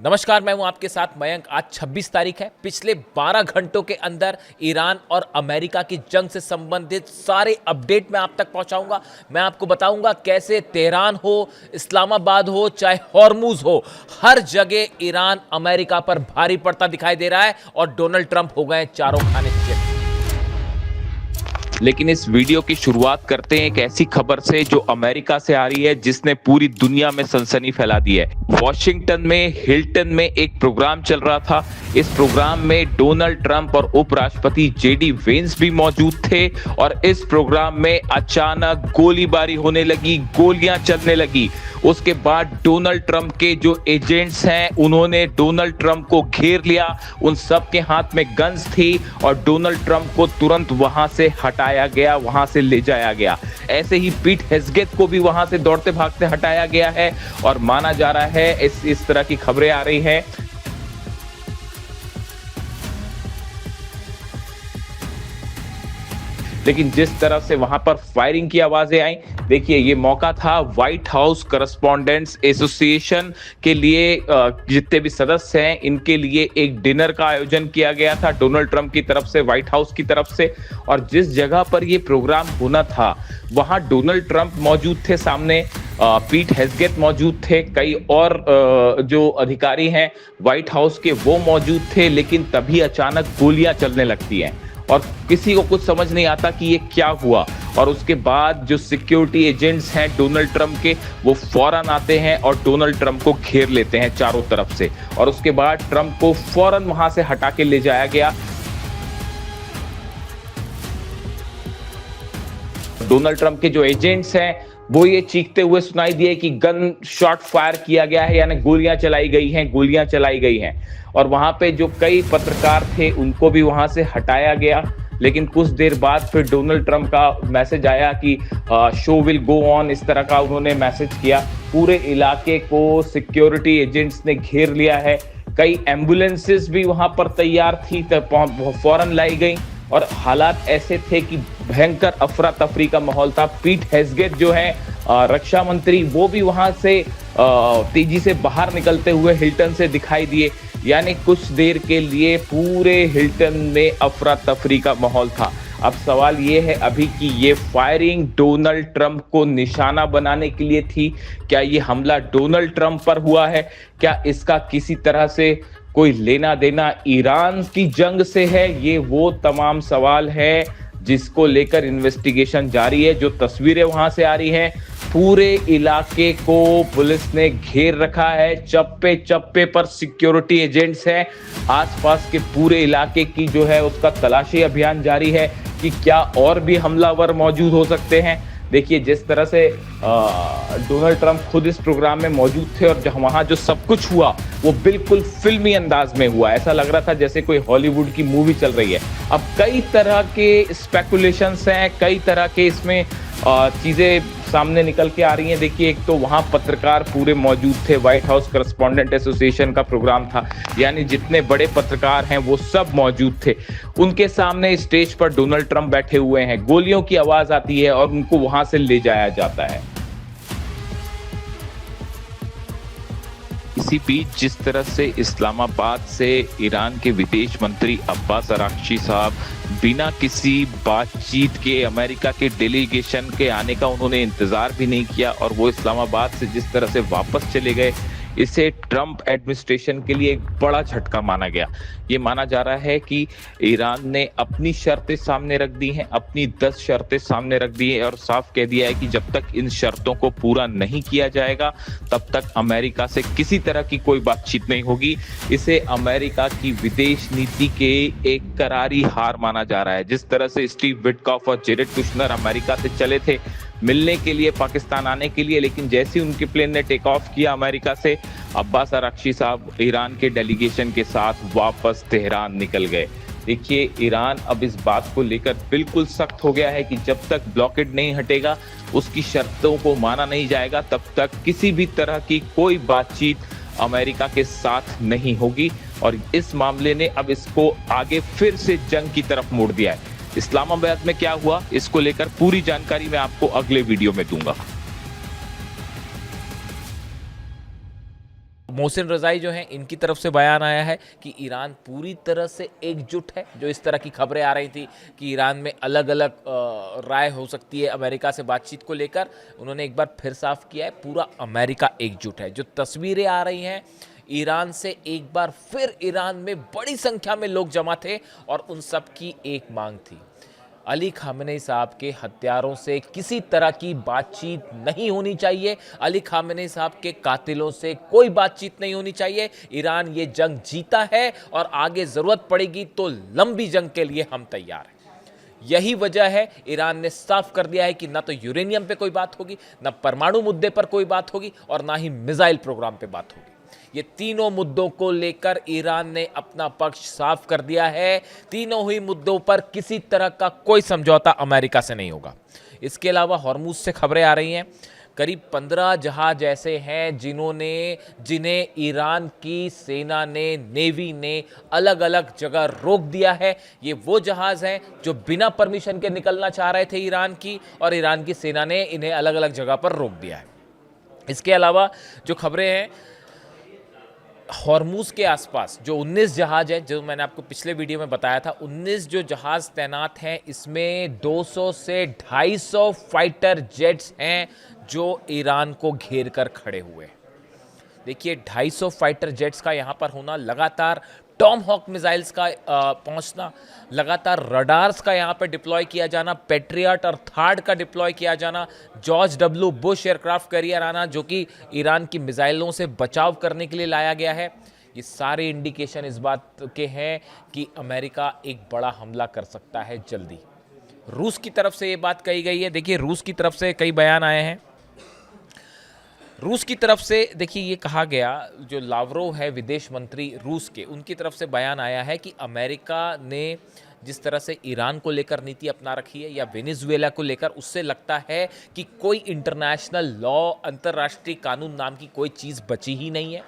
नमस्कार, मैं हूं आपके साथ मयंक। आज 26 तारीख है। पिछले 12 घंटों के अंदर ईरान और अमेरिका की जंग से संबंधित सारे अपडेट मैं आप तक पहुंचाऊंगा। मैं आपको बताऊंगा कैसे तेहरान हो, इस्लामाबाद हो, चाहे हॉर्मुज हो, हर जगह ईरान अमेरिका पर भारी पड़ता दिखाई दे रहा है और डोनाल्ड ट्रंप हो गए चारों खाने चित। लेकिन इस वीडियो की शुरुआत करते हैं एक ऐसी खबर से जो अमेरिका से आ रही है, जिसने पूरी दुनिया में सनसनी फैला दी है। वॉशिंगटन में हिल्टन में एक प्रोग्राम चल रहा था। इस प्रोग्राम में डोनाल्ड ट्रंप और उपराष्ट्रपति जेडी वेंस भी मौजूद थे और इस प्रोग्राम में अचानक गोलीबारी होने लगी, गोलियां चलने लगी। उसके बाद डोनाल्ड ट्रंप के जो एजेंट्स हैं उन्होंने डोनाल्ड ट्रंप को घेर लिया। उन सब के हाथ में गन्स थी और डोनाल्ड ट्रंप को तुरंत वहां से हटाया गया, वहां से ले जाया गया। ऐसे ही पीट हेग्सेथ को भी वहां से दौड़ते भागते हटाया गया है और माना जा रहा है इस तरह की खबरें आ रही हैं। लेकिन जिस तरह से वहां पर फायरिंग की आवाजें आई, देखिए ये मौका था व्हाइट हाउस करस्पॉन्डेंट्स एसोसिएशन के लिए। जितने भी सदस्य हैं इनके लिए एक डिनर का आयोजन किया गया था डोनाल्ड ट्रंप की तरफ से, व्हाइट हाउस की तरफ से। और जिस जगह पर ये प्रोग्राम होना था वहां डोनाल्ड ट्रंप मौजूद थे, सामने पीट हेग्सेथ मौजूद थे, कई और जो अधिकारी हैं व्हाइट हाउस के वो मौजूद थे। लेकिन तभी अचानक गोलियां चलने लगती हैं और किसी को कुछ समझ नहीं आता कि ये क्या हुआ। और उसके बाद जो सिक्योरिटी एजेंट्स हैं डोनाल्ड ट्रंप के, वो फौरन आते हैं और डोनाल्ड ट्रंप को घेर लेते हैं चारों तरफ से। और उसके बाद ट्रंप को फौरन वहां से हटा के ले जाया गया। डोनाल्ड ट्रंप के जो एजेंट्स हैं वो ये चीखते हुए सुनाई दिए कि गन शॉट फायर किया गया है, यानी गोलियां चलाई गई हैं, गोलियां चलाई गई हैं। और वहां पे जो कई पत्रकार थे उनको भी वहां से हटाया गया। लेकिन कुछ देर बाद फिर डोनाल्ड ट्रंप का मैसेज आया कि शो विल गो ऑन, इस तरह का उन्होंने मैसेज किया। पूरे इलाके को सिक्योरिटी एजेंट्स ने घेर लिया है। कई एम्बुलेंसेस भी वहां पर तैयार थी, फौरन लाई गई और हालात ऐसे थे कि भयंकर अफरा तफरी का माहौल था। पीट हेग्सेथ जो है रक्षा मंत्री, वो भी वहां से तेजी से बाहर निकलते हुए हिल्टन से दिखाई दिए। यानी कुछ देर के लिए पूरे हिल्टन में अफरा तफरी का माहौल था। अब सवाल ये है अभी कि ये फायरिंग डोनाल्ड ट्रंप को निशाना बनाने के लिए थी। क्या ये हमला डोनाल्ड ट्रंप पर हुआ है? क्या इसका किसी तरह से कोई लेना देना ईरान की जंग से है? ये वो तमाम सवाल है जिसको लेकर इन्वेस्टिगेशन जारी है। जो तस्वीरें वहां से आ रही हैं, पूरे इलाके को पुलिस ने घेर रखा है। चप्पे चप्पे पर सिक्योरिटी एजेंट्स हैं। आसपास के पूरे इलाके की जो है उसका तलाशी अभियान जारी है कि क्या और भी हमलावर मौजूद हो सकते हैं। देखिए जिस तरह से डोनाल्ड ट्रंप खुद इस प्रोग्राम में मौजूद थे और वहां जो सब कुछ हुआ वो बिल्कुल फिल्मी अंदाज में हुआ। ऐसा लग रहा था जैसे कोई हॉलीवुड की मूवी चल रही है। अब कई तरह के स्पेकुलेशंस हैं, कई तरह के इसमें चीजें सामने निकल के आ रही हैं। देखिए एक तो वहां पत्रकार पूरे मौजूद थे, व्हाइट हाउस करस्पॉन्डेंट एसोसिएशन का प्रोग्राम था, यानी जितने बड़े पत्रकार हैं वो सब मौजूद थे। उनके सामने स्टेज पर डोनाल्ड ट्रंप बैठे हुए हैं, गोलियों की आवाज आती है और उनको वहां से ले जाया जाता है। इसी बीच जिस तरह से इस्लामाबाद से ईरान के विदेश मंत्री अब्बास अराक्ची साहब बिना किसी बातचीत के अमेरिका के डेलीगेशन के आने का उन्होंने इंतजार भी नहीं किया और वो इस्लामाबाद से जिस तरह से वापस चले गए, इसे ट्रंप एडमिनिस्ट्रेशन के लिए एक बड़ा झटका माना गया। ये माना जा रहा है कि ईरान ने अपनी शर्तें सामने रख दी हैं, अपनी 10 शर्तें सामने रख दी हैं और साफ कह दिया है कि जब तक इन शर्तों को पूरा नहीं किया जाएगा तब तक अमेरिका से किसी तरह की कोई बातचीत नहीं होगी। इसे अमेरिका की विदेश नीति के एक करारी हार माना जा रहा है। जिस तरह से स्टीव विटकॉफ और जेरेड कुशनर अमेरिका से चले थे मिलने के लिए, पाकिस्तान आने के लिए, लेकिन जैसे ही उनके प्लेन ने टेक ऑफ किया अमेरिका से, अब्बास अराक्ची साहब ईरान के डेलीगेशन के साथ वापस तेहरान निकल गए। देखिए ईरान अब इस बात को लेकर बिल्कुल सख्त हो गया है कि जब तक ब्लॉकेड नहीं हटेगा, उसकी शर्तों को माना नहीं जाएगा, तब तक किसी भी तरह की कोई बातचीत अमेरिका के साथ नहीं होगी। और इस मामले ने अब इसको आगे फिर से जंग की तरफ मोड़ दिया है। इस्लामाबाद में क्या हुआ, इसको लेकर पूरी जानकारी मैं आपको अगले वीडियो में दूंगा। मोहसिन रज़ाई जो हैं, इनकी तरफ से बयान आया है कि ईरान पूरी तरह से एकजुट है। जो इस तरह की खबरें आ रही थी कि ईरान में अलग अलग राय हो सकती है अमेरिका से बातचीत को लेकर, उन्होंने एक बार फिर साफ किया है पूरा अमेरिका एकजुट है। जो तस्वीरें आ रही हैं ईरान से, एक बार फिर ईरान में बड़ी संख्या में लोग जमा थे और उन सब की एक मांग थी, अली खामेनी साहब के हत्यारों से किसी तरह की बातचीत नहीं होनी चाहिए। अली खामेनी साहब के कातिलों से कोई बातचीत नहीं होनी चाहिए। ईरान ये जंग जीता है और आगे ज़रूरत पड़ेगी तो लंबी जंग के लिए हम तैयार हैं। यही वजह है ईरान ने साफ कर दिया है कि ना तो यूरेनियम पे कोई बात होगी, ना परमाणु मुद्दे पर कोई बात होगी और ना ही मिसाइल प्रोग्राम पे बात होगी। ये तीनों मुद्दों को लेकर ईरान ने अपना पक्ष साफ कर दिया है। तीनों ही मुद्दों पर किसी तरह का कोई समझौता अमेरिका से नहीं होगा। इसके अलावा हॉर्मुज से खबरें आ रही हैं, करीब 15 जहाज ऐसे हैं जिन्हें ईरान की सेना ने, नेवी ने अलग अलग जगह रोक दिया है। ये वो जहाज हैं जो बिना परमिशन के निकलना चाह रहे थे ईरान की, और ईरान की सेना ने इन्हें अलग अलग जगह पर रोक दिया है। इसके अलावा जो खबरें हैं, हॉर्मुज के आसपास जो 19 जहाज हैं, जो मैंने आपको पिछले वीडियो में बताया था, 19 जो जहाज तैनात हैं, इसमें 200 से 250 फाइटर जेट्स हैं जो ईरान को घेर कर खड़े हुए हैं। देखिए 250 फाइटर जेट्स का यहाँ पर होना, लगातार टॉम हॉक मिसाइल्स का पहुंचना, लगातार रडार्स का यहाँ पर डिप्लॉय किया जाना, पेट्रियट और थार्ड का डिप्लॉय किया जाना, George W Bush aircraft carrier आना जो कि ईरान की मिसाइलों से बचाव करने के लिए लाया गया है। ये सारे इंडिकेशन इस बात के हैं कि अमेरिका एक बड़ा हमला कर सकता है जल्दी। रूस की तरफ से ये बात कही गई है। देखिए रूस की तरफ से कई बयान आए हैं। रूस की तरफ से देखिए ये कहा गया, जो लावरोव है विदेश मंत्री रूस के, उनकी तरफ से बयान आया है कि अमेरिका ने जिस तरह से ईरान को लेकर नीति अपना रखी है या वेनेजुएला को लेकर, उससे लगता है कि कोई इंटरनेशनल लॉ, अंतर्राष्ट्रीय कानून नाम की कोई चीज़ बची ही नहीं है।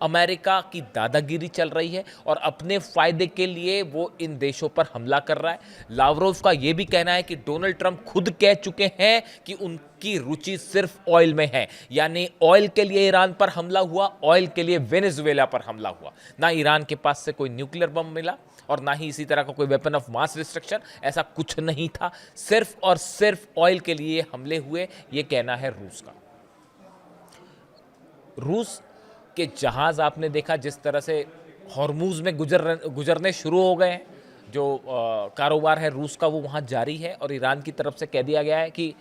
अमेरिका की दादागिरी चल रही है और अपने फ़ायदे के लिए वो इन देशों पर हमला कर रहा है। लावरोव का ये भी कहना है कि डोनाल्ड ट्रंप खुद कह चुके हैं कि उनकी रुचि सिर्फ ऑयल में है, यानी ऑयल के लिए ईरान पर हमला हुआ, ऑयल के लिए वेनेजुएला पर हमला हुआ। ना ईरान के पास से कोई न्यूक्लियर बम मिला और ना ही इसी तरह का कोई वेपन ऑफ मास डिस्ट्रक्शन, ऐसा कुछ नहीं था। सिर्फ और सिर्फ ऑयल के लिए हमले हुए, ये कहना है रूस का। रूस के जहाज आपने देखा जिस तरह से हॉर्मुज में गुजरने शुरू हो गए हैं। जो कारोबार है रूस का वो वहाँ जारी है और ईरान की तरफ से कह दिया गया है कि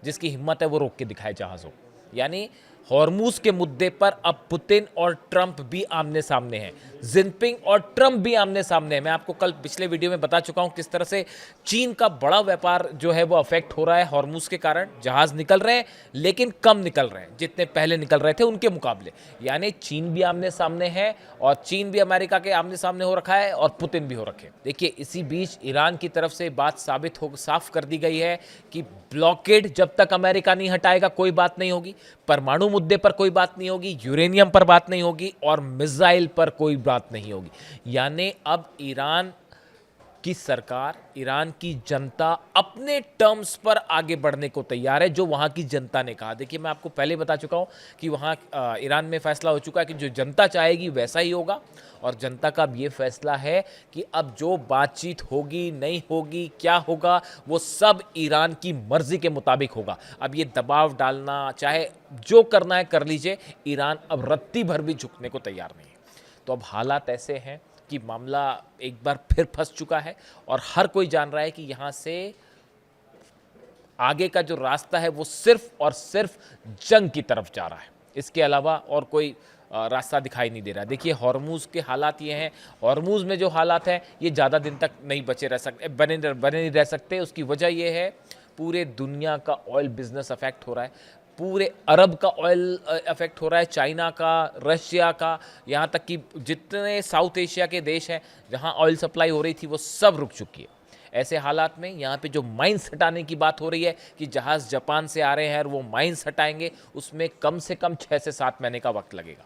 जिसकी हिम्मत है वो रोक के दिखाए जहाज़ों। यानी हॉर्मुज के मुद्दे पर अब पुतिन और ट्रंप भी आमने सामने हैं, जिनपिंग और ट्रंप भी आमने सामने हैं। मैं आपको कल पिछले वीडियो में बता चुका हूं किस तरह से चीन का बड़ा व्यापार जो है वो अफेक्ट हो रहा है हॉर्मुज के कारण। जहाज निकल रहे हैं लेकिन कम निकल रहे हैं जितने पहले निकल रहे थे उनके मुकाबले। यानी चीन भी आमने सामने है और चीन भी अमेरिका के आमने सामने हो रखा है और पुतिन भी हो रखे। देखिए इसी बीच ईरान की तरफ से बात साफ कर दी गई है कि ब्लॉकेड जब तक अमेरिका नहीं हटाएगा कोई बात नहीं होगी, परमाणु मुद्दे पर कोई बात नहीं होगी, यूरेनियम पर बात नहीं होगी और मिसाइल पर कोई बात नहीं होगी। यानी अब ईरान की सरकार, ईरान की जनता अपने टर्म्स पर आगे बढ़ने को तैयार है, जो वहाँ की जनता ने कहा। देखिए मैं आपको पहले बता चुका हूँ कि वहाँ ईरान में फैसला हो चुका है कि जो जनता चाहेगी वैसा ही होगा और जनता का अब ये फैसला है कि अब जो बातचीत होगी, नहीं होगी, क्या होगा, वो सब ईरान की मर्जी के मुताबिक होगा। अब ये दबाव डालना, चाहे जो करना है कर लीजिए, ईरान अब रत्ती भर भी झुकने को तैयार नहीं है। तो अब हालात ऐसे हैं कि मामला एक बार फिर फंस चुका है और हर कोई जान रहा है कि यहाँ से आगे का जो रास्ता है वो सिर्फ और सिर्फ जंग की तरफ जा रहा है। इसके अलावा और कोई रास्ता दिखाई नहीं दे रहा है। देखिए हॉर्मुज के हालात ये हैं, हॉर्मुज में जो हालात हैं ये ज़्यादा दिन तक नहीं बने नहीं रह सकते। उसकी वजह ये है पूरे दुनिया का ऑयल बिजनेस अफेक्ट हो रहा है, पूरे अरब का ऑयल अफेक्ट हो रहा है, चाइना का, रशिया का, यहाँ तक कि जितने साउथ एशिया के देश हैं जहाँ ऑयल सप्लाई हो रही थी वो सब रुक चुकी है। ऐसे हालात में यहाँ पे जो माइंस हटाने की बात हो रही है कि जहाज़ जापान से आ रहे हैं और वो माइंस हटाएंगे, उसमें कम से कम 6 से 7 महीने का वक्त लगेगा।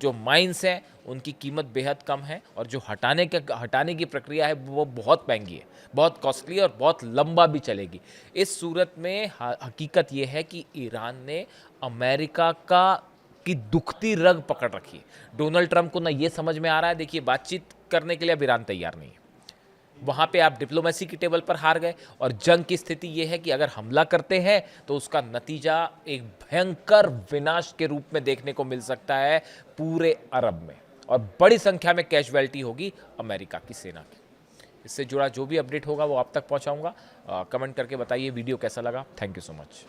जो माइंस हैं उनकी कीमत बेहद कम है और जो हटाने की प्रक्रिया है वो बहुत महंगी है, बहुत कॉस्टली और बहुत लंबा भी चलेगी। इस सूरत में हकीकत ये है कि ईरान ने अमेरिका का की दुखती रग पकड़ रखी है। डोनाल्ड ट्रंप को ना ये समझ में आ रहा है, देखिए बातचीत करने के लिए अब ईरान तैयार नहीं है। वहाँ पे आप डिप्लोमेसी की टेबल पर हार गए और जंग की स्थिति ये है कि अगर हमला करते हैं तो उसका नतीजा एक भयंकर विनाश के रूप में देखने को मिल सकता है पूरे अरब में, और बड़ी संख्या में कैजुअलिटी होगी अमेरिका की सेना की। इससे जुड़ा जो भी अपडेट होगा वो आप तक पहुँचाऊँगा। कमेंट करके बताइए वीडियो कैसा लगा। Thank you so much.